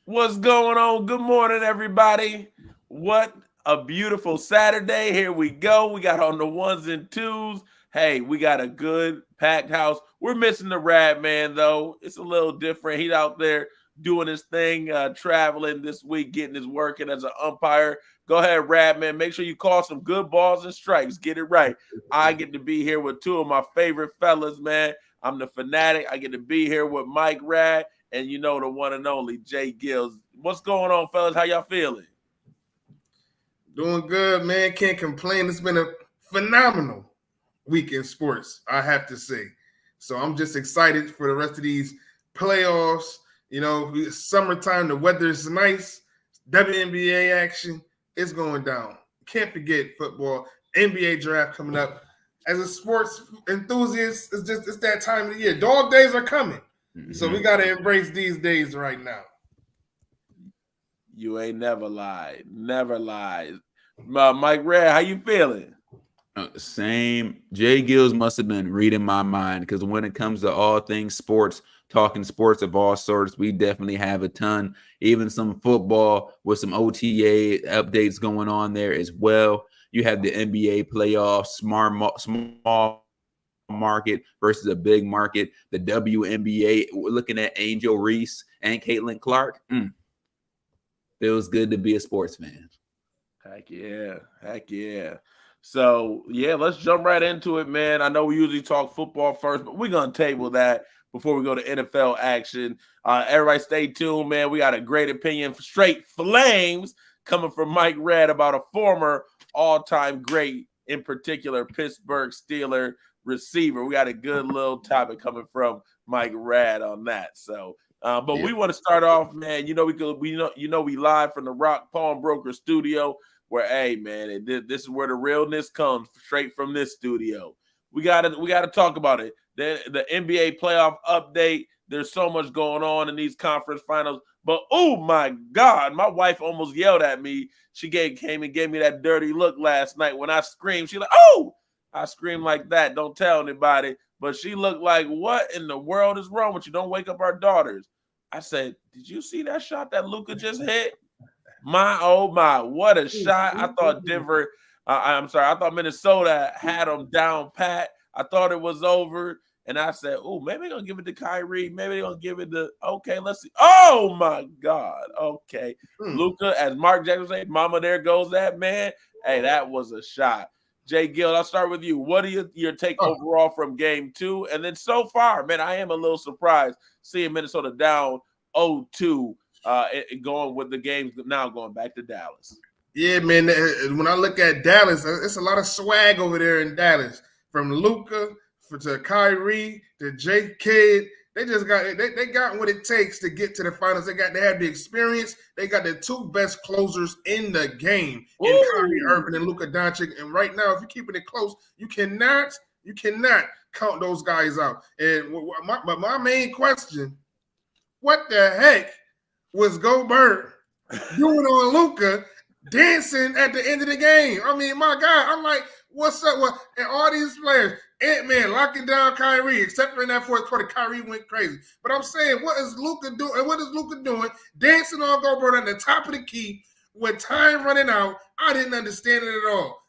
What's going on? Good morning, everybody. What a beautiful Saturday. Here we go. We got on the ones and twos. Hey, we got a good packed house. We're missing the Rad Man, though. It's a little different. He's out there doing his thing, traveling this week, getting his work in as an umpire. Go ahead, Rad Man. Make sure you call some good balls and strikes. Get it right. I get to be here with two of my favorite fellas, man. I'm the fanatic. I get to be here with Mike Rad and you know the one and only J-GILLZ. What's going on, fellas? How y'all feeling? Doing good, man. Can't complain. It's been a phenomenal week in sports, I have to say. So I'm just excited for the rest of these playoffs. You know, summertime, the weather is nice. WNBA action is going down. Can't forget football. NBA draft coming up. As a sports enthusiast, it's that time of the year. Dog days are coming. So we got to embrace these days right now. You ain't never lied. Never lied. Mike Rad, how you feeling? Same. J-GILLZ must have been reading my mind because when it comes to all things sports, talking sports of all sorts, we definitely have a ton. Even some football with some OTA updates going on there as well. You have the NBA playoffs, small market versus a big market. The WNBA, we're looking at Angel Reese and Caitlin Clark. Feels good to be a sports fan. Heck yeah. So yeah, let's jump right into it, man. I know we usually talk football first, but we're gonna table that before we go to NFL action. Everybody stay tuned, man. We got a great opinion for straight flames coming from Mike Rad about a former all-time great, in particular Pittsburgh Steeler receiver. We got a good little topic coming from Mike Rad on that. So, but we want to start off, man. You know we live from the Rock Pawnbroker Studio, where hey, man, this is where the realness comes straight from this studio. We gotta talk about it. The NBA playoff update. There's so much going on in these conference finals. But oh my God, my wife almost yelled at me. She came and gave me that dirty look last night when I screamed. She's like, "Oh!" I screamed like that. Don't tell anybody. But she looked like, what in the world is wrong with you? Don't wake up our daughters. I said, did you see that shot that Luka just hit? My, oh my, what a shot. I thought I thought Minnesota had them down pat. I thought it was over. And I said, oh, maybe they're going to give it to Kyrie. Maybe they're going to give it to, okay, let's see. Oh, my God. Okay. Luka, as Mark Jackson said, mama, there goes that man. Hey, that was a shot. J-GILLZ, I'll start with you. What are your take overall from game 2? And then so far, man, I am a little surprised seeing Minnesota down 0-2 going with the games now going back to Dallas. Yeah, man. When I look at Dallas, it's a lot of swag over there in Dallas. From Luka to Kyrie to J. Kidd. They just got what it takes to get to the finals. They have the experience. They got the two best closers in the game in Kyrie Irving and Luka Doncic. And right now, if you're keeping it close, you cannot count those guys out. And my main question: what the heck was Gobert doing on Luka dancing at the end of the game? I mean, my God, I'm like, what's up? And all these players. Ant-Man locking down Kyrie, except for in that fourth quarter, Kyrie went crazy. But I'm saying, what is Luka doing? And what is Luka doing? Dancing on Gobert at the top of the key with time running out. I didn't understand it at all.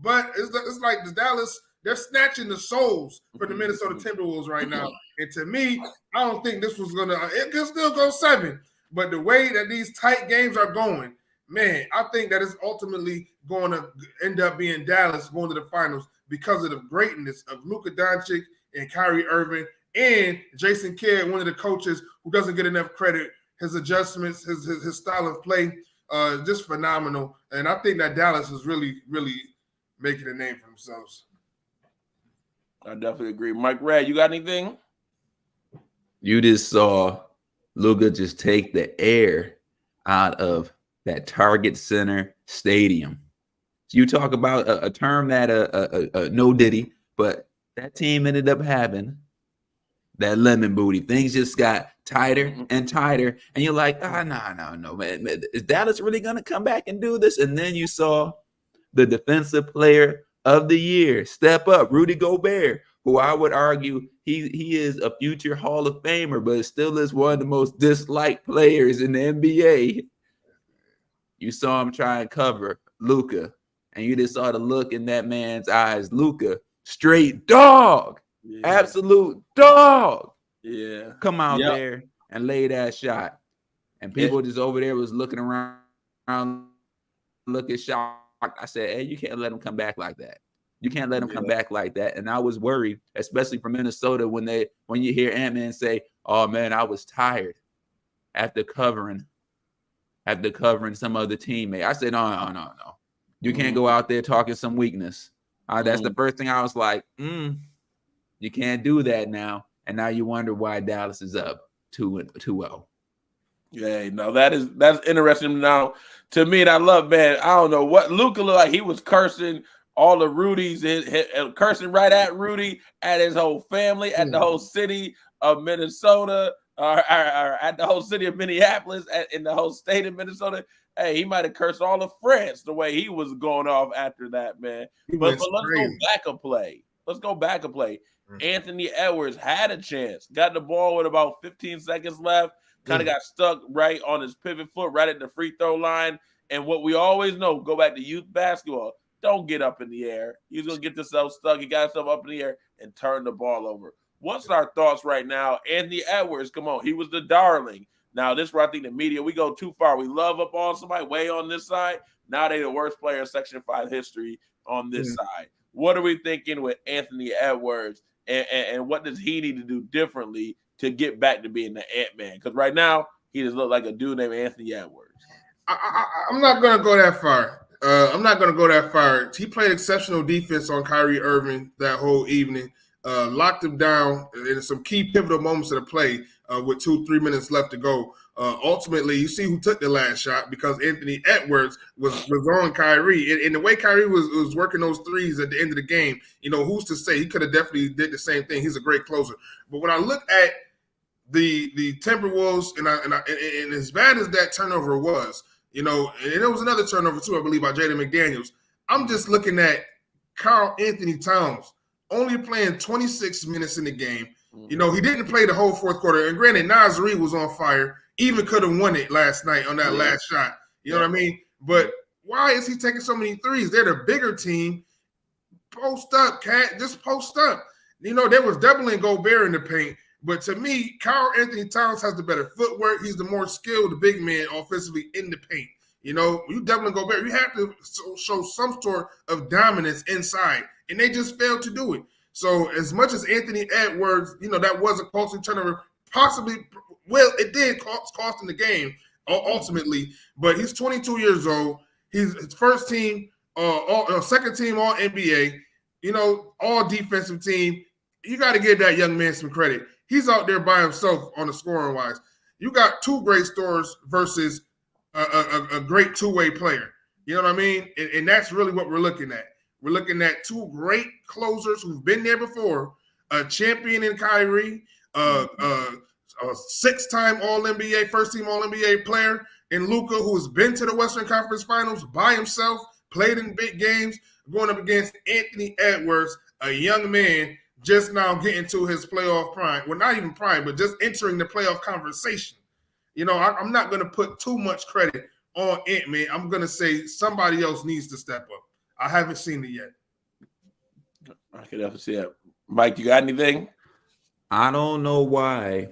But it's like the Dallas, they're snatching the souls for the Minnesota Timberwolves right now. And to me, I don't think this was it can still go 7. But the way that these tight games are going, man, I think that is ultimately going to end up being Dallas going to the finals because of the greatness of Luka Doncic and Kyrie Irving and Jason Kidd, one of the coaches who doesn't get enough credit. His adjustments, his style of play, just phenomenal. And I think that Dallas is really, really making a name for themselves. I definitely agree. Mike Rad, you got anything? You just saw Luka just take the air out of that Target Center stadium. So you talk about a term that no diddy, but that team ended up having that lemon booty. Things just got tighter and tighter, and you're like, no, man. Is Dallas really gonna come back and do this? And then you saw the defensive player of the year step up, Rudy Gobert, who I would argue he is a future Hall of Famer, but still is one of the most disliked players in the NBA. You saw him try and cover Luka, and you just saw the look in that man's eyes. Luka, straight dog, absolute dog. Yeah, come out there and lay that shot, and people just over there was looking around, looking shocked. I said, "Hey, you can't let him come back like that. You can't let him come back like that." And I was worried, especially for Minnesota, when you hear Ant-Man say, "Oh man, I was tired after covering some other teammate." I said, no. You can't go out there talking some weakness. That's the first thing I was like, you can't do that now. And now you wonder why Dallas is up 2-0. Yeah, no, that's interesting. Now, to me, and I love, man, I don't know what Luka looked like. He was cursing all the Rudies, cursing right at Rudy, at his whole family, at the whole city of Minnesota, or at the whole city of Minneapolis, in the whole state of Minnesota. Hey, he might have cursed all of France the way he was going off after that, man. But let's go back a play. Let's go back a play. Anthony Edwards had a chance, got the ball with about 15 seconds left, kind of got stuck right on his pivot foot, right at the free throw line. And what we always know, go back to youth basketball, don't get up in the air. He's going to get yourself stuck. He got himself up in the air and turn the ball over. What's our thoughts right now? Anthony Edwards, come on, he was the darling. Now, this is where I think the media, we go too far. We love up on somebody way on this side. Now they're the worst player in Section 5 history on this side. What are we thinking with Anthony Edwards, and what does he need to do differently to get back to being the Ant-Man? Because right now, he just look like a dude named Anthony Edwards. I'm not going to go that far. He played exceptional defense on Kyrie Irving that whole evening, locked him down in some key pivotal moments of the play with 2-3 minutes left to go. Ultimately, you see who took the last shot, because Anthony Edwards was on Kyrie. And the way Kyrie was working those threes at the end of the game, who's to say? He could have definitely did the same thing. He's a great closer. But when I look at the Timberwolves, and as bad as that turnover was, and there was another turnover too, I believe, by Jaden McDaniels. I'm just looking at Karl Anthony Towns only playing 26 minutes in the game. He didn't play the whole fourth quarter. And granted, Nasri was on fire. Even could have won it last night on that last shot. You know what I mean? But why is he taking so many threes? They're the bigger team. Post up, cat. Just post up. There was doubling Gobert in the paint. But to me, Karl Anthony Towns has the better footwork. He's the more skilled big man offensively in the paint. You doubling Gobert, you have to show some sort of dominance inside. And they just failed to do it. So as much as Anthony Edwards, that was a costly turnover, possibly, well, it did cost him the game ultimately. But he's 22 years old. He's his first team, second team All NBA, all defensive team. You got to give that young man some credit. He's out there by himself on the scoring wise. You got two great scorers versus a great two-way player. You know what I mean? And that's really what we're looking at. We're looking at two great closers who've been there before, a champion in Kyrie, a six-time All-NBA, first-team All-NBA player in Luka, who's been to the Western Conference Finals by himself, played in big games, going up against Anthony Edwards, a young man just now getting to his playoff prime. Well, not even prime, but just entering the playoff conversation. I'm not going to put too much credit on Ant-Man. I'm going to say somebody else needs to step up. I haven't seen it yet. I could definitely see that. Mike, you got anything? I don't know why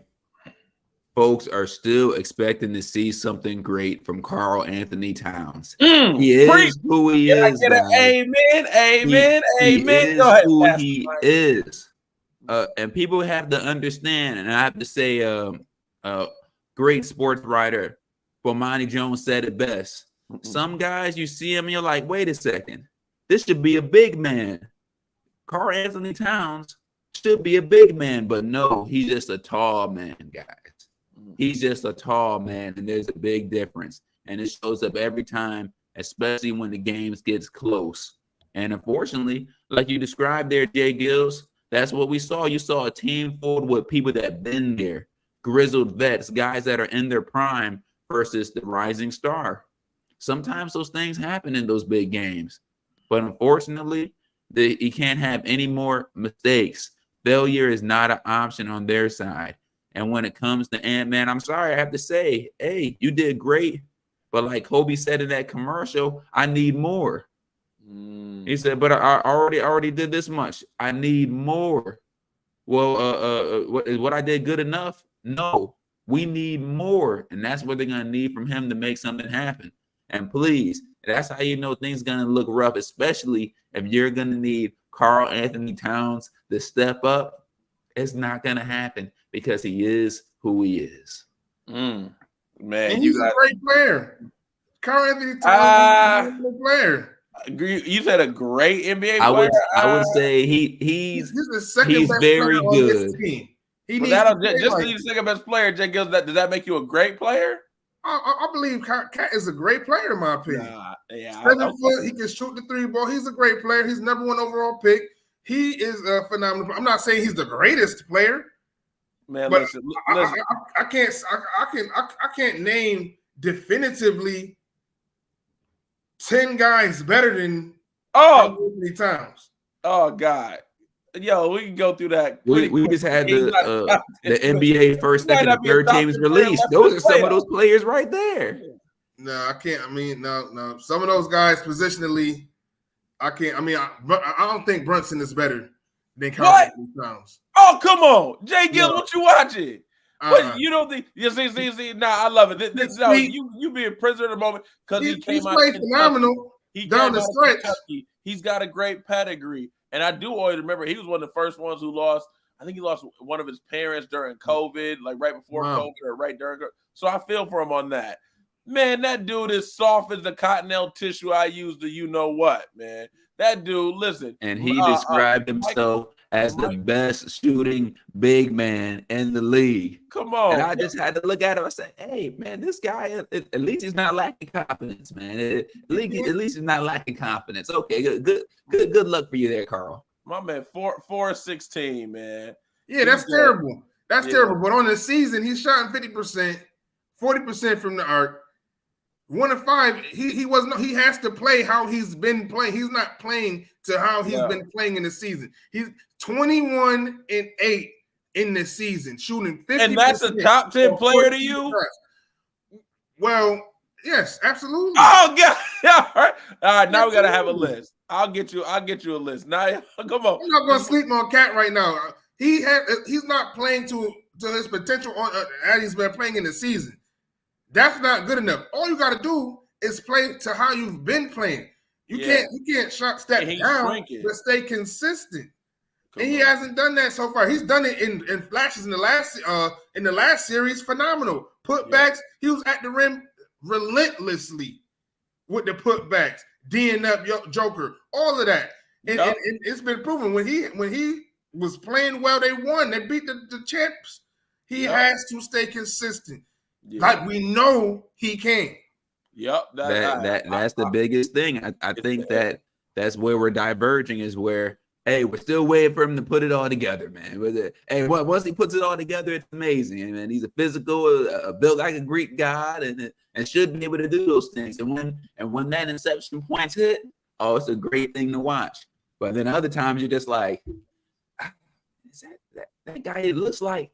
folks are still expecting to see something great from Karl Anthony Towns. He is who he is. Amen. He is Go ahead, who he is. And people have to understand, and I have to say, great sports writer Bomani Jones said it best. Some guys, you see him and you're like, wait a second, this should be a big man. Karl Anthony Towns should be a big man, but no, he's just a tall man, guys. He's just a tall man, and there's a big difference. And it shows up every time, especially when the games gets close. And unfortunately, like you described there, J-GILLZ, that's what we saw. You saw a team full with people that have been there, grizzled vets, guys that are in their prime versus the rising star. Sometimes those things happen in those big games. But unfortunately, you can't have any more mistakes Failure is not an option on their side. And when it comes to Ant-Man, I'm sorry, I have to say, hey, you did great. But like Kobe said in that commercial, I need more. He said, but I already did this much. I need more. Well, what I did good enough? No, we need more. And that's what they're going to need from him to make something happen. And please, that's how you know things going to look rough, especially if you're going to need Karl Anthony Towns to step up. It's not going to happen because he is who he is. Man, and he's a great player. Karl Anthony Towns is a great player. You said a great NBA player. I would say he's the second best very player good. On this team. He needs just to be the second best player. J-GILLZ, does that make you a great player? I believe Cat is a great player in my opinion. 7 foot, he can shoot the 3 ball. He's a great player. He's number 1 overall pick. He is a phenomenal. I'm not saying he's the greatest player, man. But listen. I can't name definitively 10 guys better than Anthony Towns. Oh God. Yo, we can go through that. We just had the NBA first, second, and third teams released. Those are some of those players right there. No, I can't. I mean, no. Some of those guys positionally, I can't. I mean, I don't think Brunson is better than Karl Towns. Oh, come on, J-GILLZ, what you watching? But you don't think you see? Nah, I love it. You be a prisoner of the moment because he came out. He's phenomenal. He down the stretch. Kentucky. He's got a great pedigree. And I do always remember he was one of the first ones who lost. I think he lost one of his parents during COVID, like right before COVID or right during. So I feel for him on that. Man, that dude is soft as the cottonelle tissue I use to you know what, man. That dude, listen. And he described himself as the best shooting big man in the league. Come on. And I just had to look at him and say, hey, man, this guy, at least he's not lacking confidence, man. At least he's not lacking confidence. Okay, good luck for you there, Karl. My man, 4-16, man. Yeah, that's terrible. That's terrible. But on the season, he's shot 50%, 40% from the arc. 1 of 5, he has to play how he's been playing. He's not playing to how he's been playing in the season. He's 21-8 in the season, shooting 50%. And that's a top 10 player to you? Well, yes, absolutely. Oh God. All right, now we gotta have a list. I'll get you a list. Now come on. I'm not gonna sleep on Cat right now. He's not playing to his potential as he's been playing in the season. That's not good enough. All you got to do is play to how you've been playing. You can't step down, but stay consistent. And he hasn't done that so far. He's done it in flashes in the last series. Phenomenal putbacks. He was at the rim relentlessly with the putbacks, D'ing up Joker, all of that. And it's been proven when he was playing well, they won. They beat the champs. He has to stay consistent. Like we know he can. Yep. That's the biggest thing. I think that's where we're diverging is where, hey, we're still waiting for him to put it all together, man. Hey, once he puts it all together, it's amazing. And he's a physical, built like a Greek god and should be able to do those things. And when that inception points hit, oh, it's a great thing to watch. But then other times you're just like, is that guy it looks like?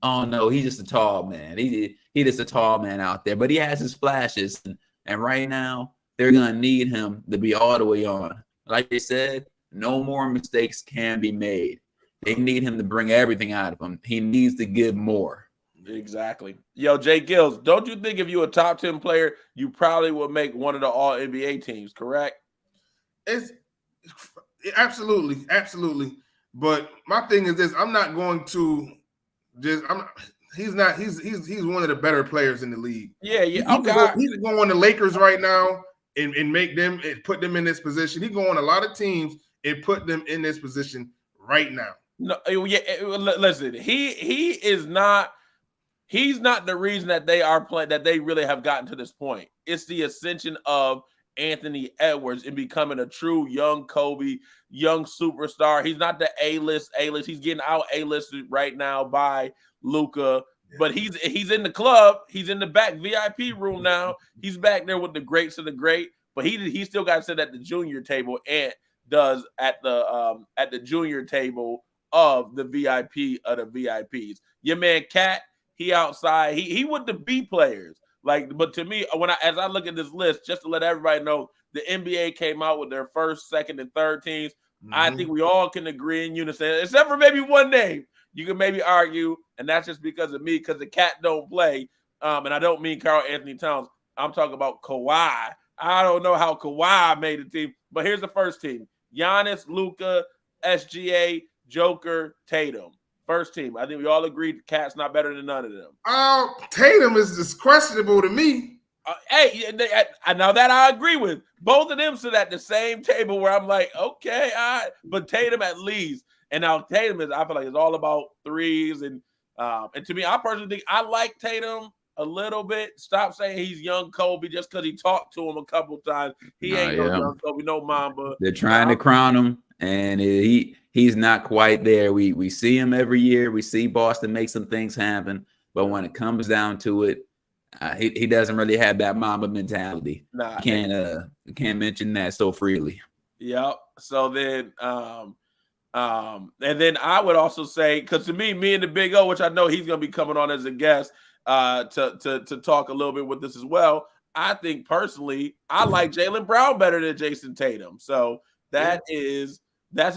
Oh no, he's just a tall man. He just a tall man out there, but he has his flashes. And right now, they're gonna need him to be all the way on. Like they said, no more mistakes can be made. They need him to bring everything out of him. He needs to give more. Exactly. Yo, J-GILLZ, don't you think if you're a top 10 player, you probably would make one of the all NBA teams, correct? It's absolutely. But my thing is this: I'm not going to he's one of the better players in the league. Yeah. He's going on the Lakers right now and make them and put them in this position. He's going on a lot of teams and put them in this position right now. No, listen, he's not the reason that they are playing, that they really have gotten to this point. It's the ascension of Anthony Edwards and becoming a true young Kobe, young superstar. He's not the A-list. He's getting out A-listed right now by Luka, but he's in the club. He's in the back VIP room now. He's back there with the greats of the great, but he still got to sit at the junior table. Ant does at the junior table of the VIP of the VIPs. Your man Cat, he outside. He with the B players. Like, but to me, as I look at this list, just to let everybody know, the NBA came out with their first, second, and third teams. Mm-hmm. I think we all can agree in unison, except for maybe one name. You can maybe argue, and that's just because of me, because the Cat don't play. And I don't mean Karl Anthony Towns. I'm talking about Kawhi. I don't know how Kawhi made the team, but here's the first team: Giannis, Luka, SGA, Joker, Tatum. First team. I think we all agreed the Cat's not better than none of them. Tatum is questionable to me. Now that I agree with. Both of them sit at the same table where I'm like, okay, all right. But Tatum at least. And now Tatum I feel like it's all about threes. And to me, I personally think I like Tatum a little bit. Stop saying he's young Kobe just because he talked to him a couple times. He ain't no young Kobe, no Mamba. They're trying to crown him, and he's not quite there. We see him every year. We see Boston make some things happen, but when it comes down to it, he doesn't really have that Mamba mentality. Nah, can't mention that so freely. Yep. So then, and then I would also say, because to me and the Big O, which I know he's going to be coming on as a guest to talk a little bit with this as well. I think personally, I like Jaylen Brown better than Jason Tatum. So that's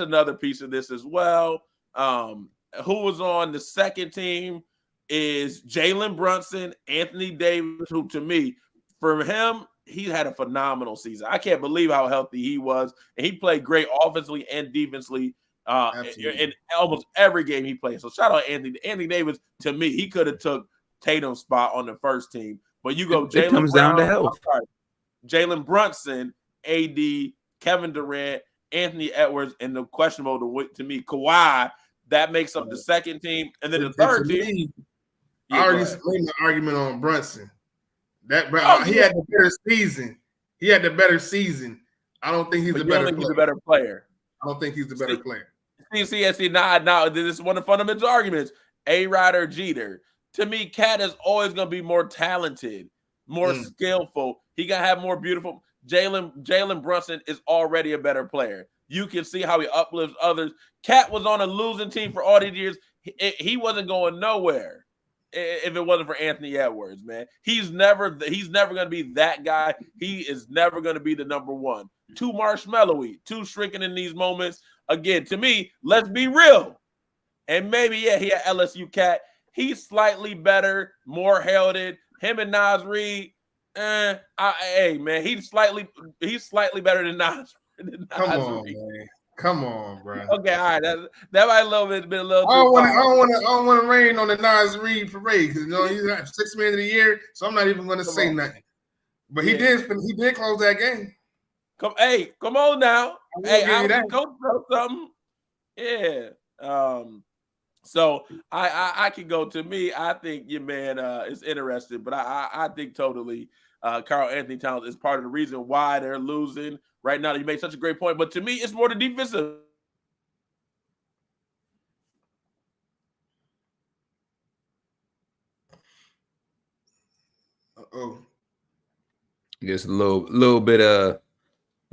another piece of this as well. Who was on the second team is Jalen Brunson, Anthony Davis, who to me, for him, he had a phenomenal season. I can't believe how healthy he was. And he played great offensively and defensively in almost every game he played. So shout out Anthony Davis. To me, he could have took Tatum's spot on the first team. But you go Jalen comes down to health. Jalen Brunson, AD, Kevin Durant, Anthony Edwards, and the questionable to me, Kawhi. That makes up the second team. And then the third team. I already made the argument on Brunson. He had the better season. He had the better season. I don't think he's the better player. I don't think he's the better player. See, now this is one of the fundamental arguments. A-Rod or Jeter. To me, Cat is always going to be more talented, more skillful. He got to have more beautiful. Jalen Brunson is already a better player. You can see how he uplifts others. Cat was on a losing team for all these years. He wasn't going nowhere if it wasn't for Anthony Edwards, man. He's never going to be that guy. He is never going to be the number one. Too marshmallowy, too shrinking in these moments. Again, to me, let's be real. And maybe, he had LSU Cat. He's slightly better, more heralded. Him and Nas Reed, hey man, he's slightly better than Nas. Come on, bro. Okay, all right. That might been a little. I don't want to rain on the Nas Reed parade because he's got 6 man of the year, so I'm not even going to say nothing. But he did close that game. Come on now. I was coach for something. Yeah. So I can go. To me, I think your man is interested, but I think totally Karl Anthony Towns is part of the reason why they're losing right now. You made such a great point, but to me, it's more the defensive. Just a little bit of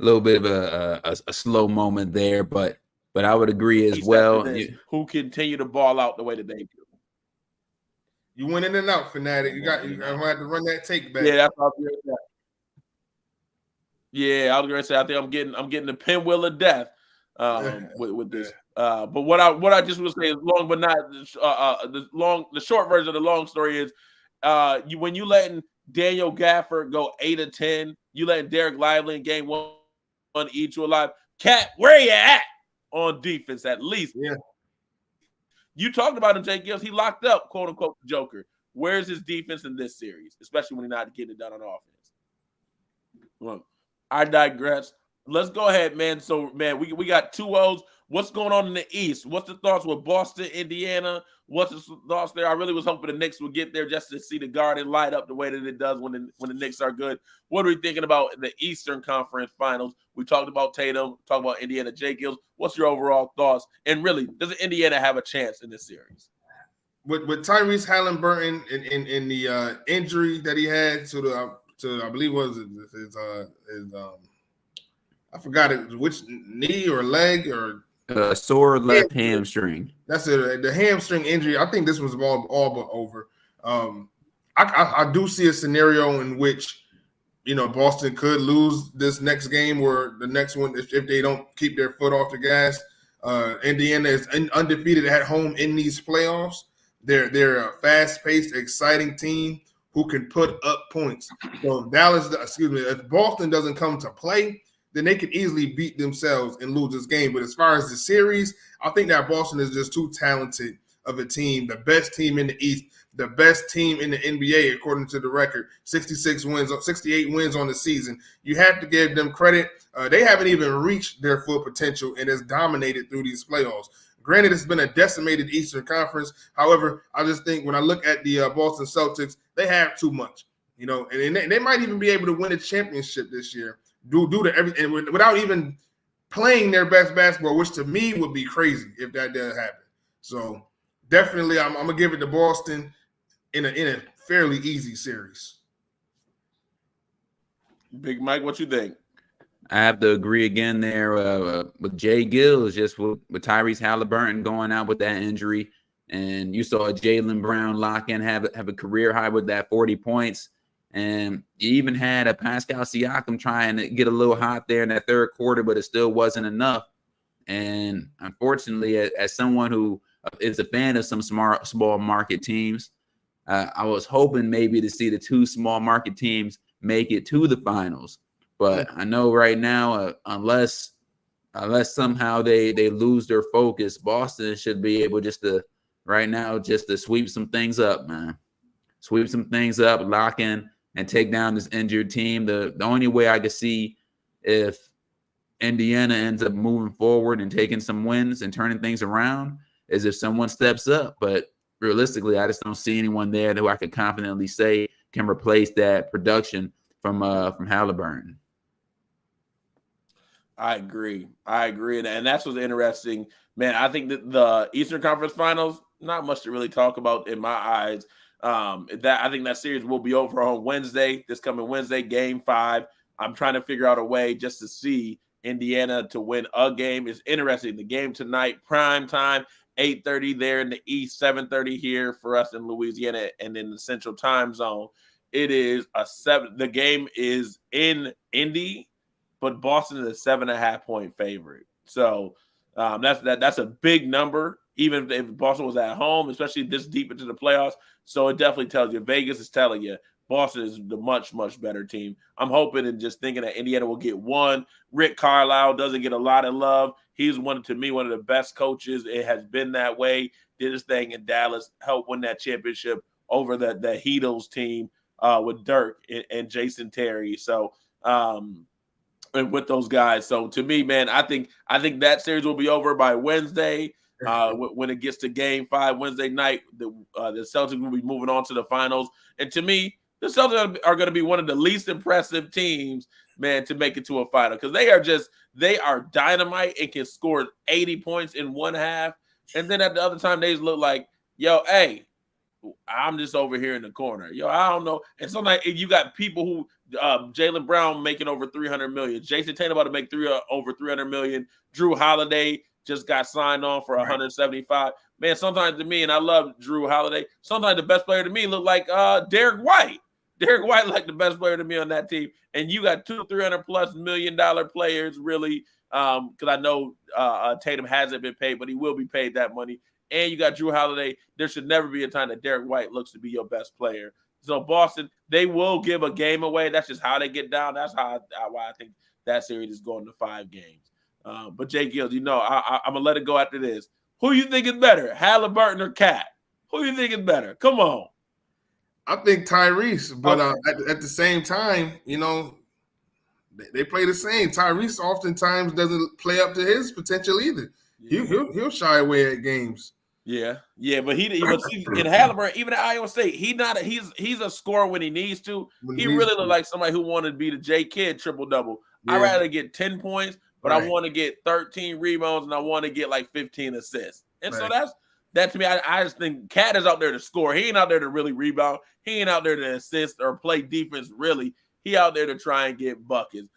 a slow moment there, but I would agree as well. Who continue to ball out the way that they do. You went in and out, Fanatic. You got to run that take back. Yeah, that's what I was going to say. Yeah, I was going to say. I think I'm getting the pinwheel of death with this. But what I just was saying is long, but not the short version of the long story is when you letting Daniel Gafford go 8 of 10, you letting Derek Lively in game one eat you alive. Cat, where you at on defense at least? Yeah. You talked about him, J-GILLZ. He locked up, quote unquote, the Joker. Where's his defense in this series, especially when he's not getting it done on offense? Well, I digress. Let's go ahead, man. So, man, we got 2 O's. What's going on in the East? What's the thoughts with Boston, Indiana? What's the thoughts there? I really was hoping the Knicks would get there just to see the Garden light up the way that it does when the Knicks are good. What are we thinking about in the Eastern Conference Finals? We talked about Tatum, talked about Indiana. J-GILLZ, what's your overall thoughts? And really, does Indiana have a chance in this series? With Tyrese Halliburton in the injury that he had to I believe was his I forgot it, which knee or leg or Sore left hamstring. That's it. The hamstring injury. I think this was all but over. I do see a scenario in which Boston could lose this next game or the next one if they don't keep their foot off the gas. Indiana is undefeated at home in these playoffs. They're a fast-paced, exciting team who can put up points. So if Boston doesn't come to play, then they could easily beat themselves and lose this game. But as far as the series, I think that Boston is just too talented of a team, the best team in the East, the best team in the NBA, according to the record, 68 wins on the season. You have to give them credit. They haven't even reached their full potential and has dominated through these playoffs. Granted, it's been a decimated Eastern Conference. However, I just think when I look at the Boston Celtics, they have too much, and they might even be able to win a championship this year due to everything without even playing their best basketball, which to me would be crazy if that does happen. So definitely, I'm gonna give it to Boston in a fairly easy series. Big Mike, what you think? I have to agree again there with J-GILLZ, just with Tyrese Halliburton going out with that injury. And you saw Jaylen Brown lock in, have a career high with that 40 points. And you even had a Pascal Siakam trying to get a little hot there in that third quarter, but it still wasn't enough. And unfortunately, as someone who is a fan of some small market teams, I was hoping maybe to see the two small market teams make it to the finals. But I know right now, unless somehow they lose their focus, Boston should be able just to sweep some things up, man. Sweep some things up, lock in, and take down this injured team. The only way I could see if Indiana ends up moving forward and taking some wins and turning things around is if someone steps up. But realistically, I just don't see anyone there who I could confidently say can replace that production from Halliburton. I agree, and that's what's interesting, man. I think that the Eastern Conference Finals, not much to really talk about in my eyes. I think that series will be over on Wednesday, this coming Wednesday, Game 5. I'm trying to figure out a way just to see Indiana to win a game. It's interesting. The game tonight, prime time, 8:30 there in the East, 7:30 here for us in Louisiana and in the Central Time Zone. It is the game is in Indy, but Boston is a 7.5 point favorite. So that's a big number, even if Boston was at home, especially this deep into the playoffs. So it definitely tells you, Vegas is telling you, Boston is the much, much better team. I'm hoping and just thinking that Indiana will get one. Rick Carlisle doesn't get a lot of love. He's to me, one of the best coaches. It has been that way. Did his thing in Dallas, helped win that championship over the Heatles team with Dirk and Jason Terry. So, and with those guys. So to me, man, I think that series will be over by Wednesday. When it gets to Game 5 Wednesday night, the Celtics will be moving on to the finals. And to me, the Celtics are going to be one of the least impressive teams, man, to make it to a final, because they are dynamite and can score 80 points in one half. And then at the other time, they just look like, yo, hey, I'm just over here in the corner. Yo, I don't know. And sometimes you got people who Jaylen Brown making over $300 million. Jason Tatum about to make over $300 million. Drew Holiday just got signed on for $175. Man, sometimes to me, and I love Drew Holiday, sometimes the best player to me look like Derek White. Derek White like the best player to me on that team. And you got two $300+ million players, really, because I know Tatum hasn't been paid, but he will be paid that money. And you got Drew Holiday. There should never be a time that Derek White looks to be your best player. So Boston, they will give a game away. That's just how they get down. That's why I think that series is going to 5 games. But J-GILLZ, I'm going to let it go after this. Who you think is better, Halliburton or Cat? Who you think is better? Come on. I think Tyrese, but at the same time, they play the same. Tyrese oftentimes doesn't play up to his potential either. Yeah. He'll shy away at games. Yeah, but in Halliburton, even at Iowa State, he's a scorer when he needs to. He really looked like somebody who wanted to be the J Kid triple-double. Yeah. I'd rather get 10 points, but I want to get 13 rebounds and I want to get like 15 assists. And so that to me, I just think Cat is out there to score. He ain't out there to really rebound. He ain't out there to assist or play defense, really. He out there to try and get buckets.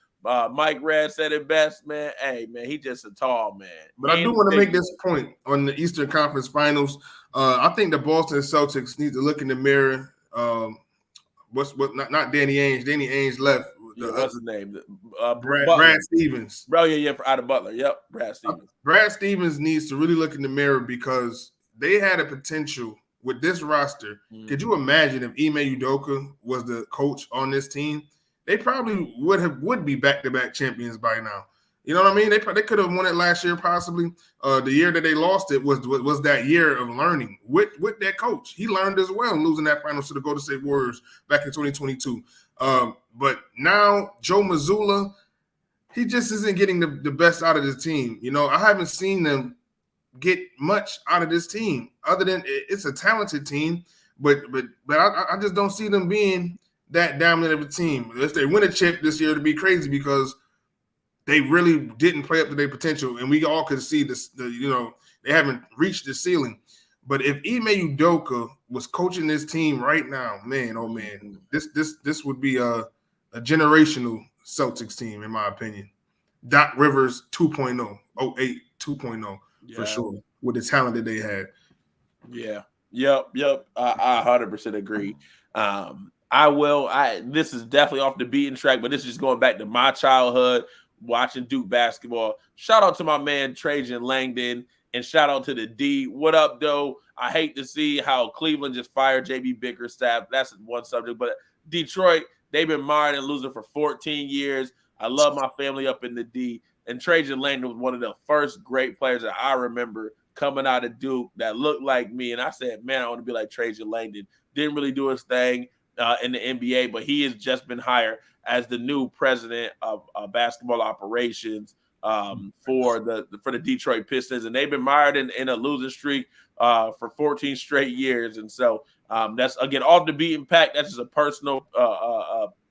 Mike Rad said it best, man. Hey, man, he just a tall man. But I do want to make this point on the Eastern Conference Finals. I think the Boston Celtics need to look in the mirror. Not Danny Ainge. Danny Ainge left. What's his name? Brad Stevens. Bro, yeah, out of Butler. Yep, Brad Stevens. Brad Stevens needs to really look in the mirror because they had a potential with this roster. Could you imagine if Ime Udoka was the coach on this team? They probably would be back-to-back champions by now. You know what I mean? They could have won it last year, possibly. The year that they lost it was that year of learning with that coach. He learned as well, losing that finals to the Golden State Warriors back in 2022. But now Joe Mazzulla, he just isn't getting the best out of the team. You know, I haven't seen them get much out of this team other than it's a talented team, but I just don't see them being that dominant of a team. If they win a chip this year, it'd be crazy because they really didn't play up to their potential, and we all could see this. They haven't reached the ceiling. But if Ime Udoka was coaching this team right now, man, oh man, this would be a generational Celtics team, in my opinion. Doc Rivers 2.0, 08 2.0 for sure, with the talent that they had. Yeah. Yep. I 100% agree. This is definitely off the beaten track, but this is just going back to my childhood watching Duke basketball. Shout out to my man Trajan Langdon, and shout out to the D. What up, though? I hate to see how Cleveland just fired JB Bickerstaff. That's one subject, but Detroit, they've been mired and losing for 14 years. I love my family up in the D, and Trajan Langdon was one of the first great players that I remember coming out of Duke that looked like me, and I said, man, I want to be like Trajan Langdon. Didn't really do his thing in the NBA, but he has just been hired as the new president of basketball operations for the Detroit Pistons, and they've been mired in a losing streak for 14 straight years. And so that's again off the beaten path. That's just a personal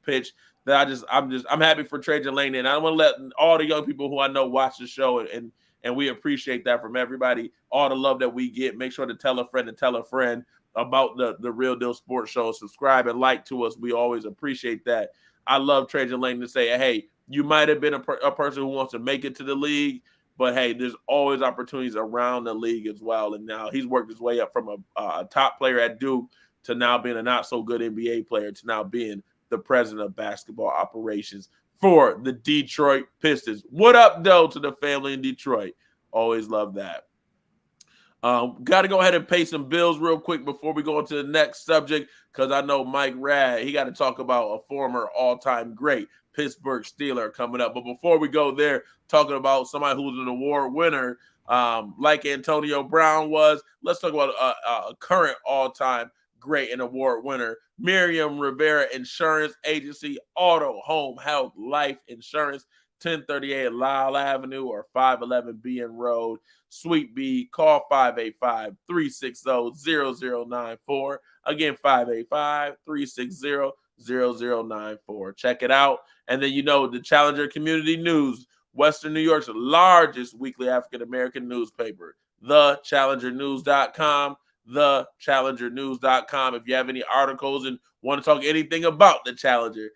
pitch that I'm happy for Trajan Langdon. And I want to let all the young people who I know watch the show, and we appreciate that from everybody. All the love that we get. Make sure to tell a friend about the Real Deal Sports Show. Subscribe and like to us. We always appreciate that. I love Trajan Langdon to say, hey, you might have been a person who wants to make it to the league, but hey, there's always opportunities around the league as well. And now he's worked his way up from a top player at Duke to now being a not so good NBA player to now being the president of basketball operations for the Detroit Pistons. What up, though, to the family in Detroit? Always love that. Got to go ahead and pay some bills real quick before we go into the next subject, because I know Mike Rad, he got to talk about a former all-time great Pittsburgh Steeler coming up. But before we go there, talking about somebody who's an award winner like Antonio Brown was, let's talk about a current all-time great and award winner, Miriam Rivera Insurance Agency, Auto, Home, Health, Life Insurance, 1038 Lyle Avenue or 511 BN Road, Suite B. Call 585-360-0094. Again, 585-360-0094. Check it out. And then, the Challenger Community News, Western New York's largest weekly African-American newspaper, thechallengernews.com, thechallengernews.com. If you have any articles and want to talk anything about the Challenger,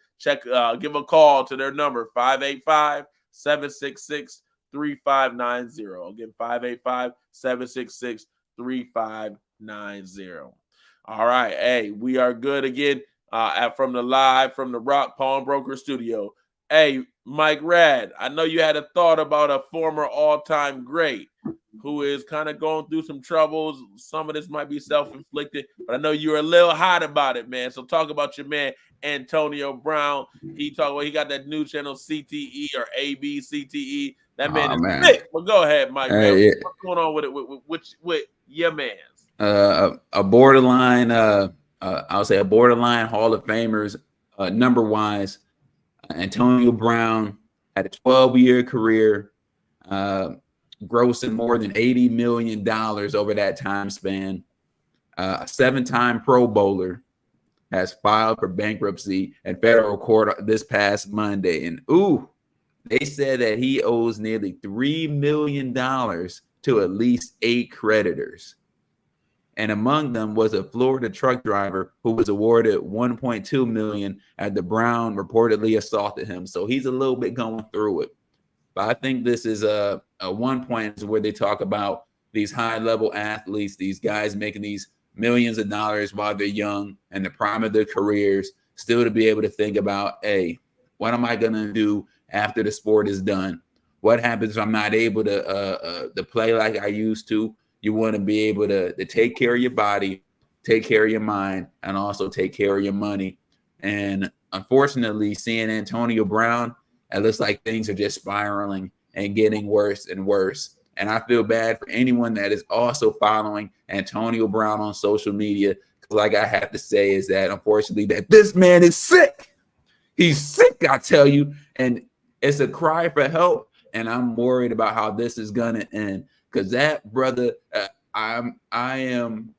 give a call to their number, 585-766-3590. Again, 585-766-3590. All right. Hey, we are good again from the Rock Pawnbroker Studio. Hey, Mike Rad, I know you had a thought about a former all-time great who is kind of going through some troubles. Some of this might be self-inflicted, but I know you're a little hot about it, man. So talk about your man, Antonio Brown. He got that new channel, CTE or ABCTE. That man is sick. Well, go ahead, Mike. Yeah. What's going on with it with your man's? A borderline, I'll say a borderline Hall of Famers, number-wise. Antonio Brown had a 12-year career, grossing more than $80 million over that time span. A 7-time Pro Bowler, has filed for bankruptcy at federal court this past Monday. And they said that he owes nearly $3 million to at least 8 creditors. And among them was a Florida truck driver who was awarded $1.2 million after Brown reportedly assaulted him. So he's a little bit going through it. But I think this is a one point where they talk about these high-level athletes, these guys making these millions of dollars while they're young and the prime of their careers, still to be able to think about, hey, what am I going to do after the sport is done? What happens if I'm not able to play like I used to? You want to be able to take care of your body, take care of your mind, and also take care of your money. And unfortunately, seeing Antonio Brown, it looks like things are just spiraling and getting worse and worse. And I feel bad for anyone that is also following Antonio Brown on social media. Like I have to say is that, unfortunately, that this man is sick. He's sick, I tell you. And it's a cry for help. And I'm worried about how this is going to end. Because that brother, I am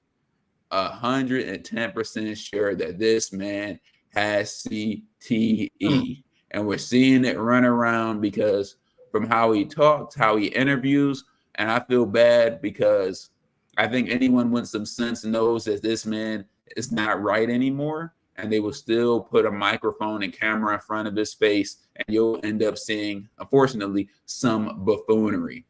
110% sure that this man has CTE. And we're seeing it run around because from how he talks, how he interviews. And I feel bad because I think anyone with some sense knows that this man is not right anymore. And they will still put a microphone and camera in front of his face. And you'll end up seeing, unfortunately, some buffoonery.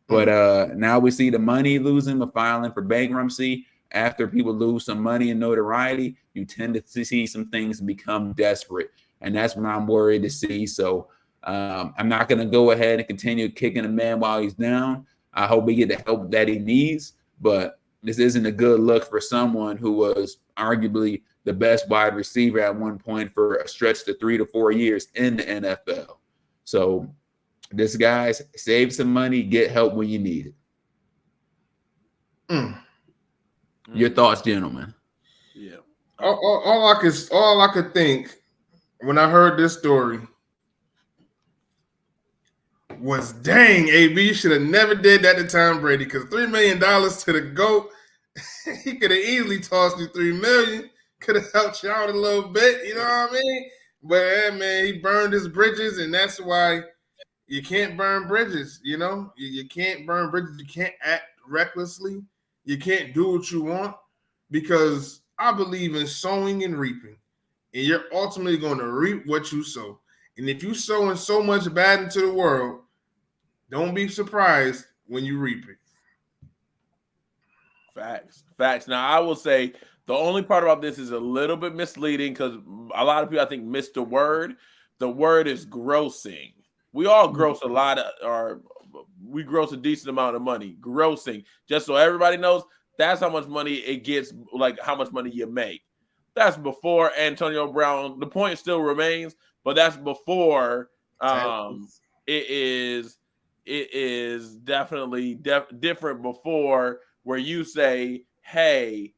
But now we see the money losing, the filing for bankruptcy. After people lose some money and notoriety, you tend to see some things become desperate. And that's what I'm worried to see. So I'm not going to go ahead and continue kicking a man while he's down. I hope we get the help that he needs. But this isn't a good look for someone who was arguably the best wide receiver at one point for a stretch to 3 to 4 years in the NFL. So this guy's save some money, get help when you need it. Your thoughts, gentlemen? Yeah. All I could think when I heard this story was, dang, AB, you should have never did that to Tom Brady, because $3 million to the GOAT, he could have easily tossed you $3 million, could have helped you out a little bit, you know what I mean? But man, he burned his bridges, and that's why you can't burn bridges, you know? You can't burn bridges. You can't act recklessly. You can't do what you want, because I believe in sowing and reaping, and you're ultimately going to reap what you sow. And if you sowing so much bad into the world, don't be surprised when you reap it. Facts. Now, I will say the only part about this is a little bit misleading because a lot of people, I think, missed the word. The word is grossing. We all gross a lot we gross a decent amount of money. Grossing. Just so everybody knows, that's how much money it gets, like how much money you make. That's before Antonio Brown. The point still remains, but that's before it is definitely different before, where you say, hey,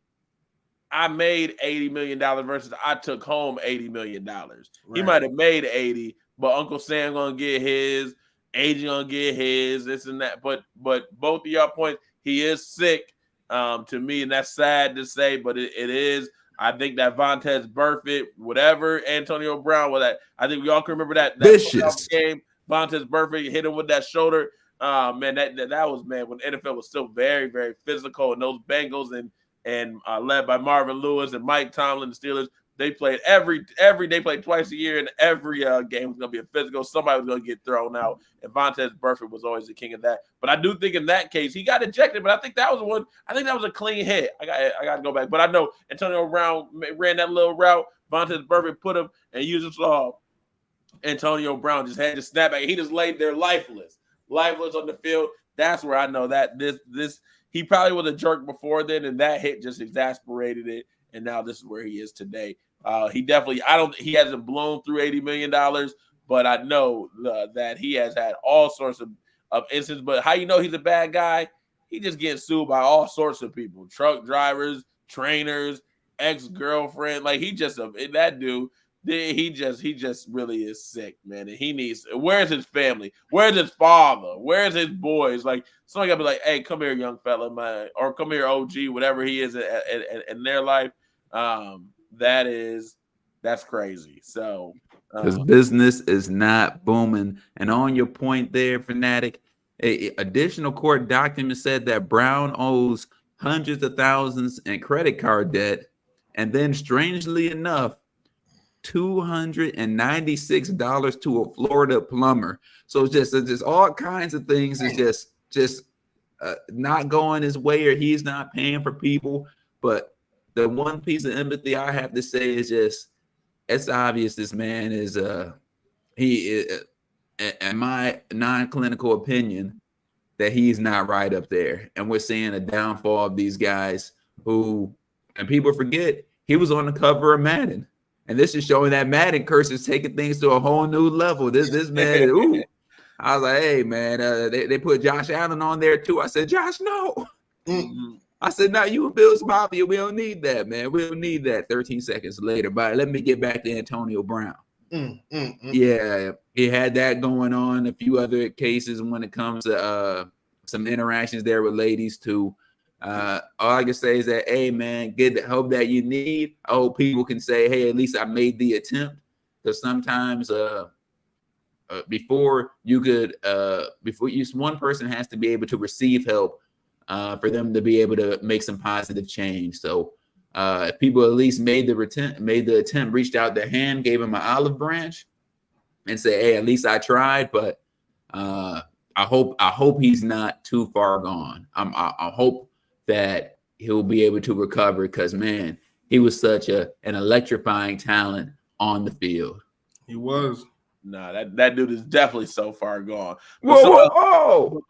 I made $80 million versus I took home $80 million. Right. He might have made 80, but Uncle Sam gonna get his, agent gonna get his, this and that. But both of y'all points, he is sick to me, and that's sad to say, but it is. I think that Vontaze Burfict, whatever Antonio Brown was that, I think we all can remember that vicious game. Vontaze Burfict hit him with that shoulder. Man, that was, man, when NFL was still very, very physical, and those Bengals and led by Marvin Lewis and Mike Tomlin, the Steelers, they played every they played twice a year, and every game was gonna be a physical. Somebody was gonna get thrown out, and Vontaze Burfict was always the king of that. But I do think in that case he got ejected. But I think that was one. I think that was a clean hit. I got to go back. But I know Antonio Brown ran that little route. Vontaze Burfict put him, and you just saw Antonio Brown just had to snap back. He just laid there lifeless on the field. That's where I know that this he probably was a jerk before then, and that hit just exasperated it. And now this is where he is today. He definitely, he hasn't blown through $80 million, but I know that he has had all sorts of instances. But how you know he's a bad guy? He just gets sued by all sorts of people, truck drivers, trainers, ex-girlfriend. Like that dude, he just really is sick, man. And he needs, where's his family? Where's his father? Where's his boys? Like, somebody gotta be like, hey, come here, young fella, man, or come here, OG, whatever he is in their life. That's crazy. So because business is not booming. And on your point there, Fanatic, a additional court document said that Brown owes hundreds of thousands in credit card debt, and then strangely enough, $296 to a Florida plumber. So it's just all kinds of things. It's just not going his way, or he's not paying for people. But the one piece of empathy I have to say is just, it's obvious this man is he is, in my non-clinical opinion, that he's not right up there. And we're seeing a downfall of these guys who, and people forget, he was on the cover of Madden. And this is showing that Madden curse is taking things to a whole new level. This man, ooh. I was like, hey, man, they put Josh Allen on there too. I said, Josh, no. I said, no, you and Bills Mafia, we don't need that, man. We don't need that. 13 seconds later. But let me get back to Antonio Brown. Yeah, he had that going on. A few other cases when it comes to some interactions there with ladies too. All I can say is that, hey, man, get the help that you need. I hope people can say, hey, at least I made the attempt. Because sometimes before one person has to be able to receive help for them to be able to make some positive change. So if people at least made the attempt, reached out their hand, gave him an olive branch, and say, hey, at least I tried. But I hope he's not too far gone. I hope that he'll be able to recover, because, man, he was such an electrifying talent on the field. He was. Nah, that dude is definitely so far gone. Somebody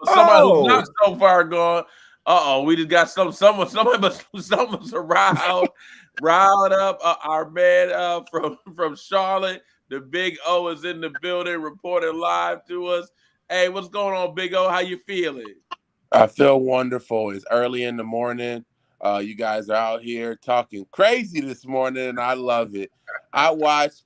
who's not so far gone. We just got someone's riled up our man from Charlotte. The Big O is in the building, reporting live to us. Hey, what's going on, Big O? How you feeling? I feel wonderful. It's early in the morning. You guys are out here talking crazy this morning, and I love it. I watched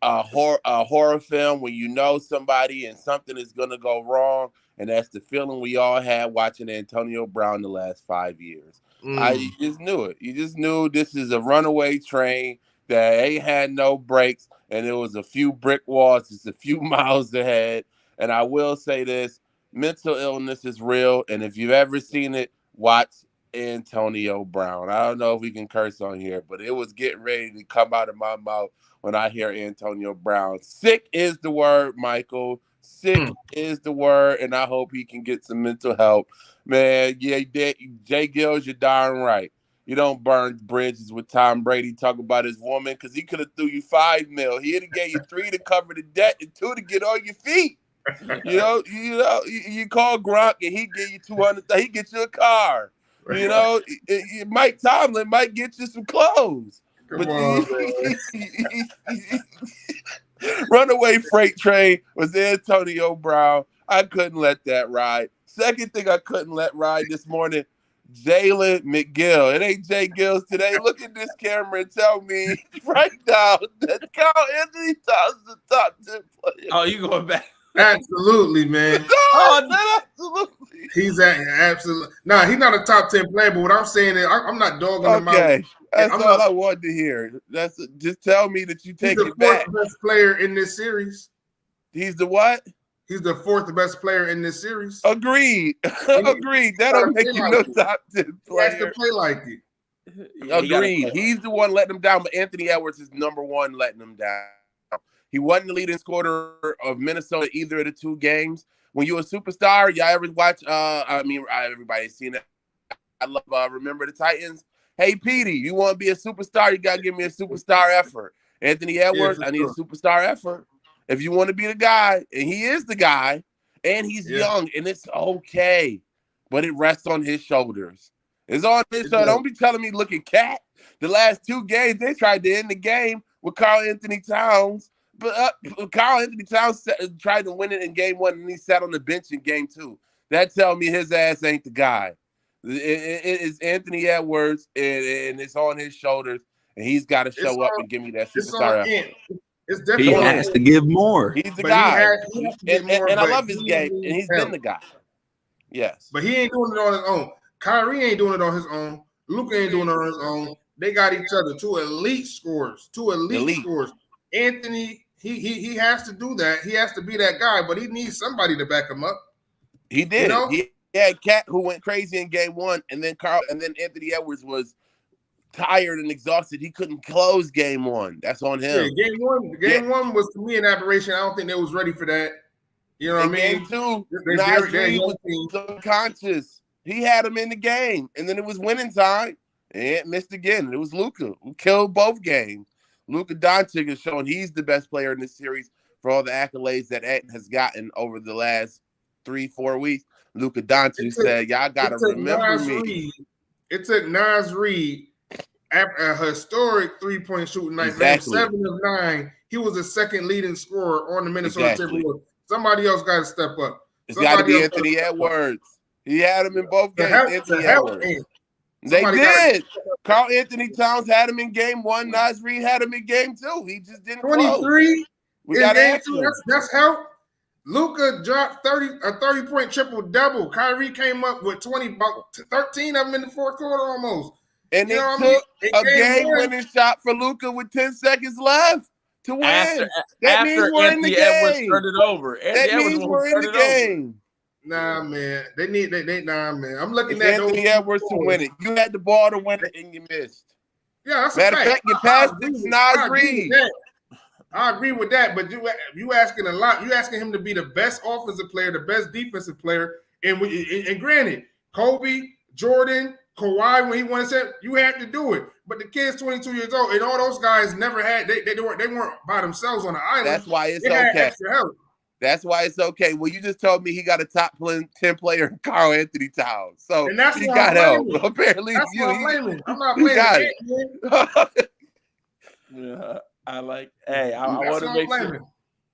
a horror film when you know somebody and something is going to go wrong, and that's the feeling we all had watching Antonio Brown the last 5 years. You just knew it. You just knew this is a runaway train that ain't had no brakes, and there was a few brick walls just a few miles ahead. And I will say this, mental illness is real, and if you've ever seen it, watch Antonio Brown. I don't know if we can curse on here, but it was getting ready to come out of my mouth when I hear Antonio Brown. Sick is the word, Michael. Sick is the word, and I hope he can get some mental help. Man, yeah, J-GILLZ, you're darn right. You don't burn bridges with Tom Brady talking about his woman, because he could have threw you $5 million. He'd have gave you 3 to cover the debt and 2 to get on your feet. You call Gronk and he give you 200. He get you a car. Mike Tomlin might get you some clothes. Runaway freight train was Antonio Brown. I couldn't let that ride. Second thing I couldn't let ride this morning, Jalen McGill. It ain't J-GILLZ today. Look at this camera and tell me right now that Carl Anthony Towns is the top 10 player. Oh, you going back? Absolutely, man. Absolutely. He's absolutely. Nah, he's not a top 10 player, but what I'm saying is I'm not dogging him out. Okay, that's all I wanted to hear. Just tell me that you take it back. He's the 4th best player in this series. He's the what? He's the 4th best player in this series. Agreed. Agreed. That don't make you no top 10 player. He has to play like it. Agreed. He's the one letting him down, but Anthony Edwards is number 1 letting him down. He wasn't the leading scorer of Minnesota either of the 2 games. When you're a superstar, y'all ever watch? Everybody's seen it. I love Remember the Titans. Hey, Petey, you want to be a superstar? You got to give me a superstar effort. Anthony Edwards, I need a superstar effort. If you want to be the guy, and he is the guy, and he's young, and it's okay, but it rests on his shoulders. It's on his shoulders. Don't be telling me look at Cat. The last 2 games, they tried to end the game with Carl Anthony Towns. But Carl Anthony Towns tried to win it in game 1, and he sat on the bench in game 2. That tells me his ass ain't the guy. It is Anthony Edwards, and it's on his shoulders, and he's got to show up and give me that superstar effort. It's definitely he has to give more. He's the guy, and I love his game, and he's been the guy. Yes, but he ain't doing it on his own. Kyrie ain't doing it on his own. Luka ain't doing it on his own. They got each other. 2 elite scorers. 2 elite scorers. Anthony. He has to do that. He has to be that guy, but he needs somebody to back him up. He did. had Cat who went crazy in game one, and then Anthony Edwards was tired and exhausted. He couldn't close game one. That's on him. Yeah, game one was to me an aberration. I don't think they was ready for that. You know what I mean? Game two, Nasri was unconscious. He had him in the game, and then it was winning time, and it missed again. It was Luka who killed both games. Luka Doncic is showing he's the best player in this series for all the accolades that Ant has gotten over the last 3-4 weeks. Luka Doncic said, "Y'all gotta remember me." It took Nas Reed after a historic 3-point shooting night. Exactly. 7 of 9. He was the second leading scorer on the Minnesota Timberwolves. Somebody else got to step up. It's got to be Anthony Edwards. He had him in both games. Anthony Edwards. They did. Karl Anthony Towns had him in game one. Nas Reed had him in game two. He just didn't 23 we got game two. That's help. Luka dropped a 30-point triple-double. Kyrie came up with 13 of them in the fourth quarter almost. And it took a game-winning shot for Luka with 10 seconds left to win. That means we're in the game. Turned it over. That means we're in the game. Nah, man. Nah, man. I'm looking it's at Anthony Edwards to win it. You had the ball to win it, and you missed. Yeah, that's Matter of fact, you passed it to Nas Reed. I agree with that, but you asking a lot. You asking him to be the best offensive player, the best defensive player, and granted, Kobe, Jordan, Kawhi, when he won it, you had to do it. But the kid's 22 years old, and all those guys never had. They weren't by themselves on the island. That's why it's okay. Extra help. That's why it's okay. Well, you just told me he got a top 10 player in Karl Anthony Towns. So and that's he got help. Apparently, that's I'm not blaming it. Yeah, I like. Hey, I want to make sure.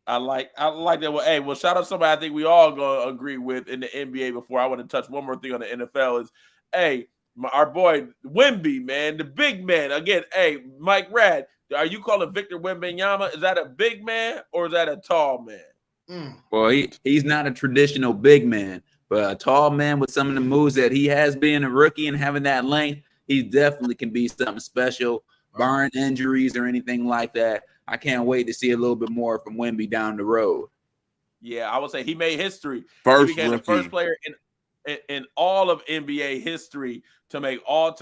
I like that. Well, hey, shout out somebody I think we all gonna agree with in the NBA. Before I want to touch one more thing on the NFL is, hey, our boy Wemby, man, the big man again. Hey, Mike Rad, are you calling Victor Wembanyama? Is that a big man or is that a tall man? Well, he's not a traditional big man, but a tall man with some of the moves that he has being a rookie and having that length, he definitely can be something special, barring injuries or anything like that. I can't wait to see a little bit more from Wemby down the road. Yeah, I would say he made history. He became the first player in all of NBA history to make an all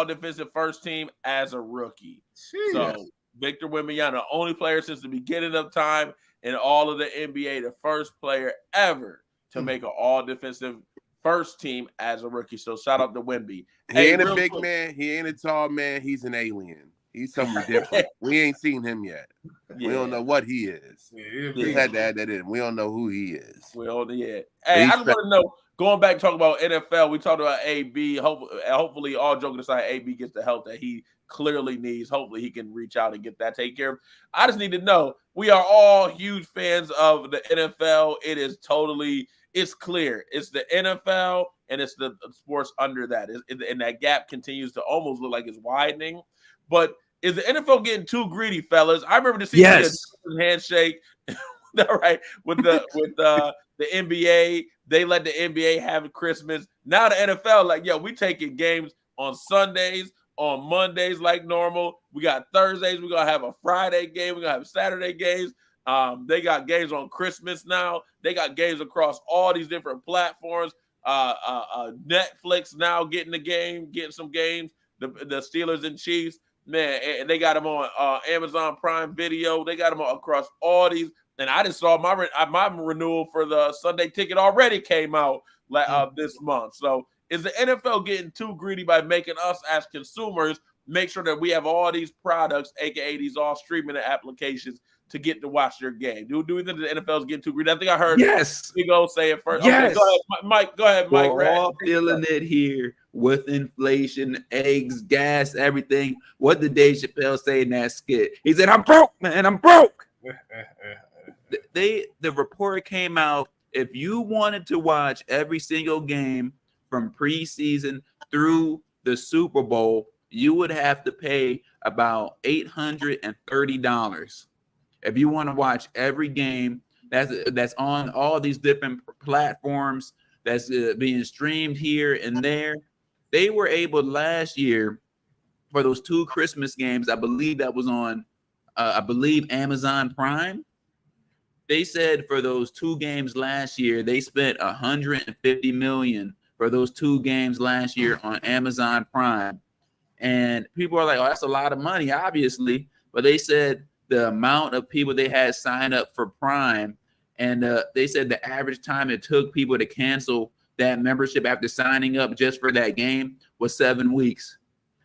defensive first team as a rookie. Jeez. So Victor Wembanyama, the only player since the beginning of time in all of the NBA, the first player ever to make an all defensive first team as a rookie. So shout out to Wemby. He ain't a big man. He ain't a tall man. He's an alien. He's something different. We ain't seen him yet. Yeah. We don't know what he is. Just had to add that in. We don't know who he is. Hey, I just want to know, going back to talk about NFL, we talked about AB. Hopefully, all joking aside, AB gets the help that he clearly needs. Hopefully, he can reach out and get that taken care of. I just need to know, we are all huge fans of the NFL. It's clear. It's the NFL and it's the sports under that. And that gap continues to almost look like it's widening. But is the NFL getting too greedy, fellas? I remember the season handshake, all right, with the NBA. They let the NBA have Christmas. Now the NFL, like, yo, we taking games on Sundays, on Mondays like normal. We got Thursdays. We're going to have a Friday game. We're going to have Saturday games. They got games on Christmas now. They got games across all these different platforms. Netflix now getting some games. The Steelers and Chiefs. Man, and they got them on Amazon Prime Video. They got them across all these. And I just saw my renewal for the Sunday ticket already came out this month. So is the NFL getting too greedy by making us as consumers make sure that we have all these products, aka these all streaming applications, to get to watch their game? Do we think the NFL is getting too greedy? I think I heard Big O say it first. Yes. Okay, go ahead, Mike. Go ahead, Mike. We're all feeling it here with inflation, eggs, gas, everything. What did Dave Chappelle say in that skit? He said, "I'm broke, man. I'm broke." The report came out. If you wanted to watch every single game from preseason through the Super Bowl, you would have to pay about $830. If you want to watch every game that's on all these different platforms, that's being streamed here and there. They were able last year for those 2 Christmas games, I believe that was on, Amazon Prime. they said for those 2 games last year, they spent $150 million for those 2 games last year on Amazon Prime. And people are like, oh, that's a lot of money, obviously. But they said the amount of people they had sign up for Prime, and they said the average time it took people to cancel that membership after signing up just for that game was 7 weeks.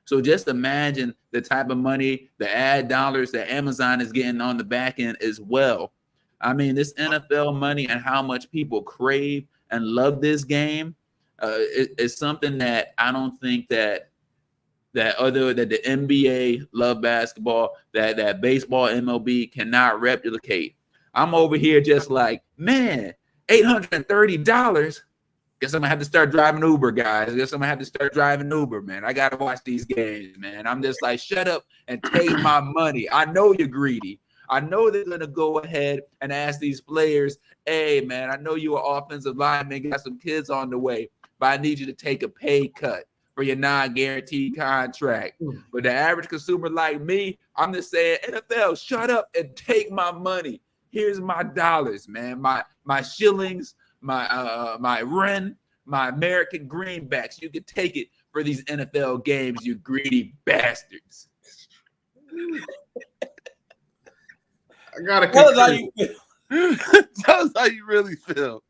So just imagine the type of money, the ad dollars that Amazon is getting on the back end as well. I mean, this NFL money and how much people crave and love this game is something that I don't think that the NBA love basketball, that baseball MLB cannot replicate. I'm over here just like, man, $830. Guess I'm gonna have to start driving Uber, guys. Guess I'm gonna have to start driving Uber, man. I gotta watch these games, man. I'm just like, shut up and take my money. I know you're greedy. I know they're gonna go ahead and ask these players, hey, man, I know you're an offensive lineman, got some kids on the way, but I need you to take a pay cut for your non-guaranteed contract. But the average consumer like me, I'm just saying, NFL, shut up and take my money. Here's my dollars, man. My shillings, my rent, my American greenbacks. You can take it for these NFL games, you greedy bastards. I gotta Tell us how you concur. feel. Tell us how you really feel.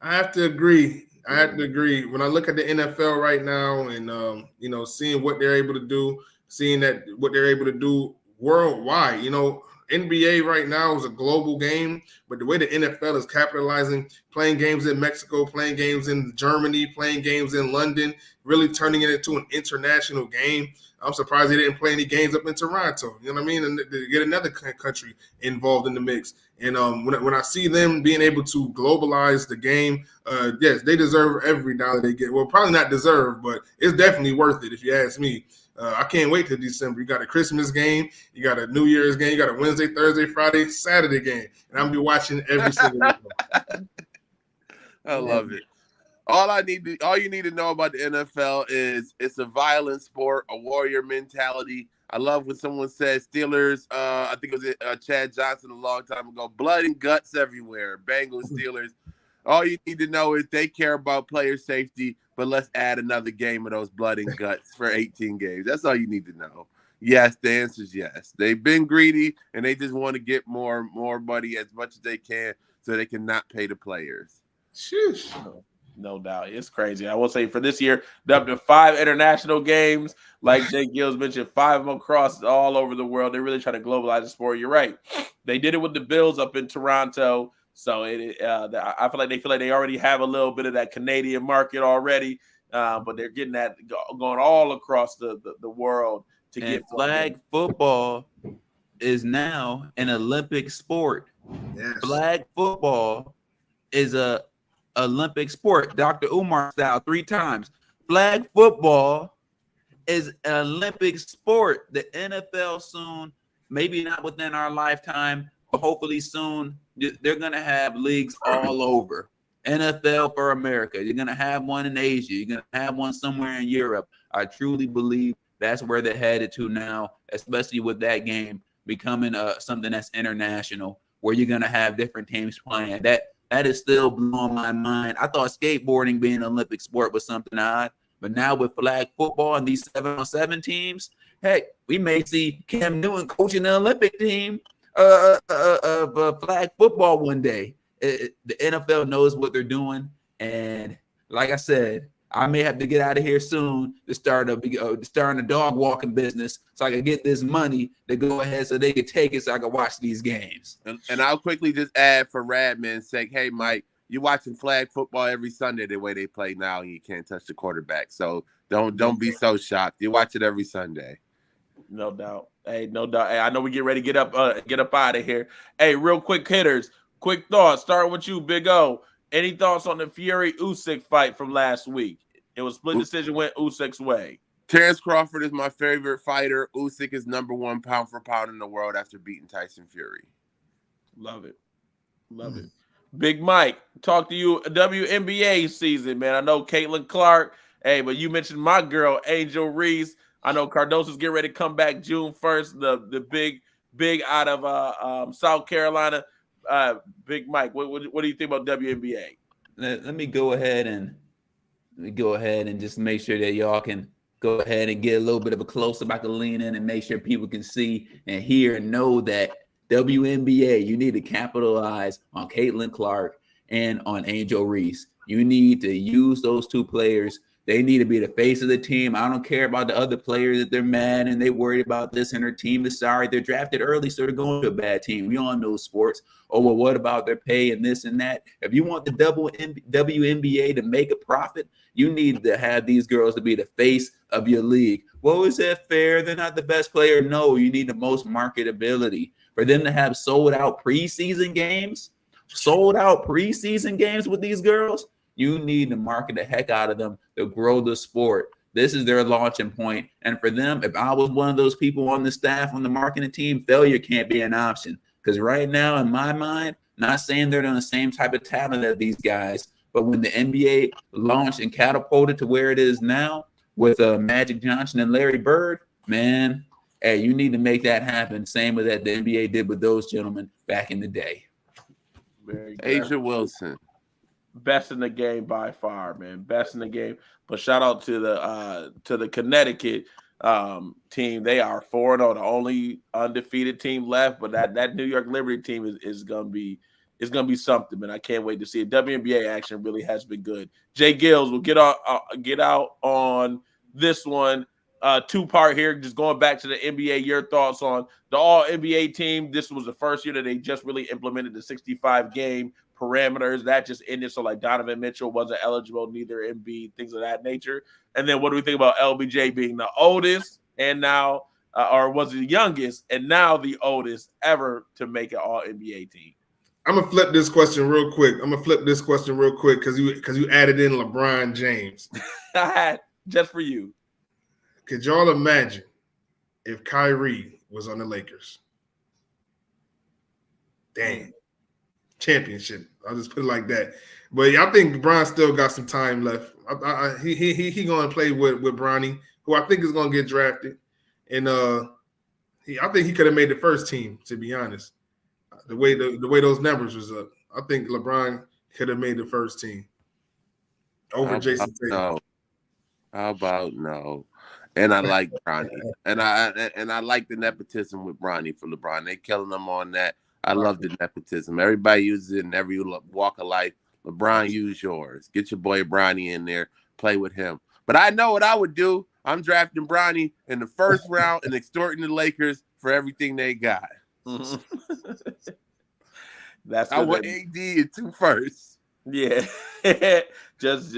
I have to agree. When I look at the NFL right now and seeing what they're able to do, seeing that what they're able to do worldwide, NBA right now is a global game, but the way the NFL is capitalizing, playing games in Mexico, playing games in Germany, playing games in London, really turning it into an international game. I'm surprised they didn't play any games up in Toronto. You know what I mean? And to get another country involved in the mix. And when I see them being able to globalize the game, yes, they deserve every dollar they get. Well, probably not deserve, but it's definitely worth it if you ask me. I can't wait till December. You got a Christmas game, you got a New Year's game, you got a Wednesday, Thursday, Friday, Saturday game, and I'm gonna be watching every single one. I love it. All you need to know about the NFL is it's a violent sport, a warrior mentality. I love when someone says Steelers. I think it was Chad Johnson a long time ago. Blood and guts everywhere. Bengals, Steelers. All you need to know is they care about player safety, but let's add another game of those blood and guts for 18 games. That's all you need to know. Yes, the answer is yes. They've been greedy, and they just want to get more money as much as they can so they can not pay the players. Sheesh. No doubt. It's crazy. I will say for this year, they're up to 5 international games. Like J-GILLZ mentioned, 5 of them across all over the world. They're really trying to globalize the sport. You're right. They did it with the Bills up in Toronto. So I feel like they already have a little bit of that Canadian market already. But they're getting that going all across the world to get flag football is now an Olympic sport. Yes. Flag football is a Olympic sport. Dr. Umar style 3 times. Flag football is an Olympic sport. The NFL soon, maybe not within our lifetime, but hopefully soon, they're going to have leagues all over. NFL for America. You're going to have one in Asia. You're going to have one somewhere in Europe. I truly believe that's where they're headed to now, especially with that game becoming something that's international, where you're going to have different teams playing. That is still blowing my mind. I thought skateboarding being an Olympic sport was something odd, but now with flag football and these 7-on-7 teams, heck, we may see Cam Newton coaching the Olympic team of flag football one day. The NFL knows what they're doing, and like I said, I may have to get out of here soon to start a dog walking business so I can get this money to go ahead so they can take it so I can watch these games. And I'll quickly just add for Radman's sake, hey, Mike, you're watching flag football every Sunday the way they play now, and you can't touch the quarterback. So don't be so shocked. You watch it every Sunday. No doubt. Hey, no doubt. Hey, I know we get ready to get up out of here. Hey, real quick hitters. Quick thoughts. Starting with you, Big O. Any thoughts on the Fury-Usyk fight from last week? It was split decision, went Usyk's way. Terrence Crawford is my favorite fighter. Usyk is #1 pound for pound in the world after beating Tyson Fury. Love it. Love it. Big Mike, talk to you WNBA season, man. I know Caitlin Clark. Hey, but you mentioned my girl, Angel Reese. I know Cardoso's getting ready to come back June 1st. The big out of South Carolina. Big Mike, what do you think about WNBA? Let me go ahead and just make sure that y'all can go ahead and get a little bit of a close up. I can lean in and make sure people can see and hear and know that WNBA, you need to capitalize on Caitlin Clark and on Angel Reese. You need to use those two players. They need to be the face of the team. I don't care about the other players that they're mad and they worried about this and their team is sorry. They're drafted early, so they're going to a bad team. We all know sports. Oh, well, what about their pay and this and that? If you want the WNBA to make a profit, you need to have these girls to be the face of your league. Well, is that fair? They're not the best player. No, you need the most marketability. For them to have sold out preseason games with these girls, you need to market the heck out of them to grow the sport. This is their launching point. And for them, if I was one of those people on the staff, on the marketing team, failure can't be an option. Because right now, in my mind, not saying they're on the same type of talent as these guys, but when the NBA launched and catapulted to where it is now with Magic Johnson and Larry Bird, man, hey, you need to make that happen. Same with that the NBA did with those gentlemen back in the day. Asia Wilson. Best in the game by far, man. Best in the game. But shout out to the Connecticut team. They are 4-0, the only undefeated team left. But that New York Liberty team is gonna be something, man. I can't wait to see it. WNBA action really has been good. J-GILLZ will get out on this one. Two-part here, just going back to the NBA, your thoughts on the All-NBA team. This was the first year that they just really implemented the 65-game parameters. That just ended, so like Donovan Mitchell wasn't eligible, neither Embiid, things of that nature. And then what do we think about LBJ being the oldest and now, or was the youngest, and now the oldest ever to make an All-NBA team? I'm gonna flip this question real quick because you added in LeBron James. Just for you. Could y'all imagine if Kyrie was on the Lakers? Damn. Championship. I'll just put it like that. But I think LeBron still got some time left. He going to play with Bronny, who I think is going to get drafted. And I think he could have made the first team, to be honest. The way those numbers was up, I think LeBron could have made the first team over Jason Tatum. No. How about no? And I like Bronny, and I like the nepotism with Bronny for LeBron. They killing him on that. I love the nepotism. Everybody uses it in every walk of life. LeBron, use yours. Get your boy Bronny in there. Play with him. But I know what I would do. I'm drafting Bronny in the first round and extorting the Lakers for everything they got. That's I want AD in 2 firsts. Yeah, just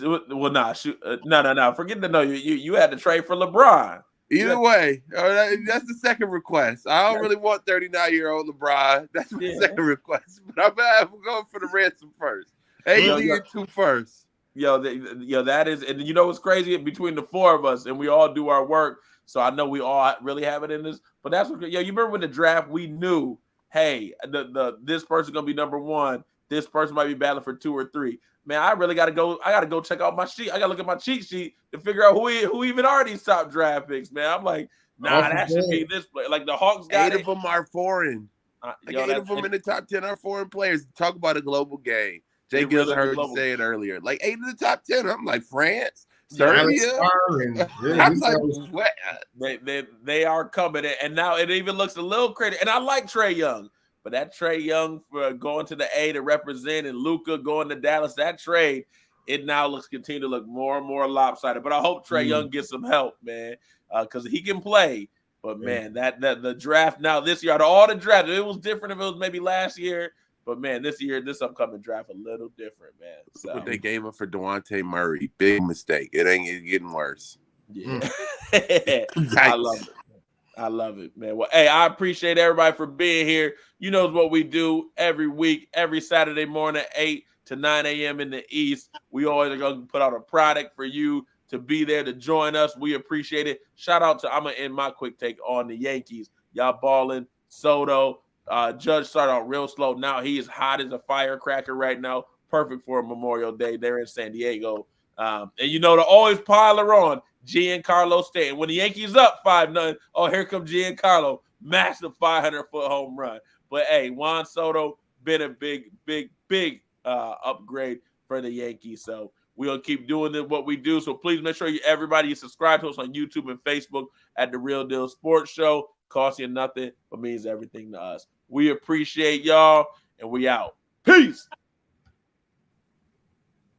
well, nah, shoot, no. Forget the no. You had to trade for LeBron. Either way, that's the second request. I don't really want 39-year-old LeBron. That's my second request. But I'm going for the ransom first. AD in 2 firsts. Yo, that is, and you know what's crazy? Between the 4 of us, and we all do our work, so I know we all really have it in this. But that's what, you remember when the draft, we knew, hey, this person's gonna be number 1. This person might be battling for 2 or 3. Man, I really gotta go. I gotta go check out my sheet. I gotta look at my cheat sheet to figure out who even are these top draft picks. Man, I'm like, nah, that should be this player. Like the Hawks got 8 of them are foreign. 8 of them in the top 10 are foreign players. Talk about a global game. J-GILLZ really heard you say it earlier. Like 8 of the top 10. I'm like France, Serbia. I'm like, what? They are coming in, and now it even looks a little crazy. And I like Trae Young. But that Trae Young for going to the A to represent and Luka going to Dallas, that trade, it now continue to look more and more lopsided. But I hope Trae Young gets some help, man, because he can play. But, man, that the draft now this year, out of all the drafts, it was different if it was maybe last year. But, man, this upcoming draft a little different, man. So. What they gave up for Devontae Murray, big mistake. It ain't getting worse. Yeah. I love it. I love it, man. Well, hey, I appreciate everybody for being here. You know what we do every week, every Saturday morning, 8 to 9 a.m. in the East. We always are going to put out a product for you to be there to join us. We appreciate it. Shout out to, I'm going to end my quick take on the Yankees. Y'all balling. Soto. Judge started out real slow. Now he is hot as a firecracker right now. Perfect for a Memorial Day. They're in San Diego. And you know, to always pile her on, Giancarlo Stanton. When the Yankees up 5-0, oh, here comes Giancarlo. Massive 500-foot home run. But hey, Juan Soto been a big upgrade for the Yankees. So we'll keep doing what we do. So please make sure everybody subscribe to us on YouTube and Facebook at The Real Deal Sports Show. Costs you nothing, but means everything to us. We appreciate y'all, and we out. Peace.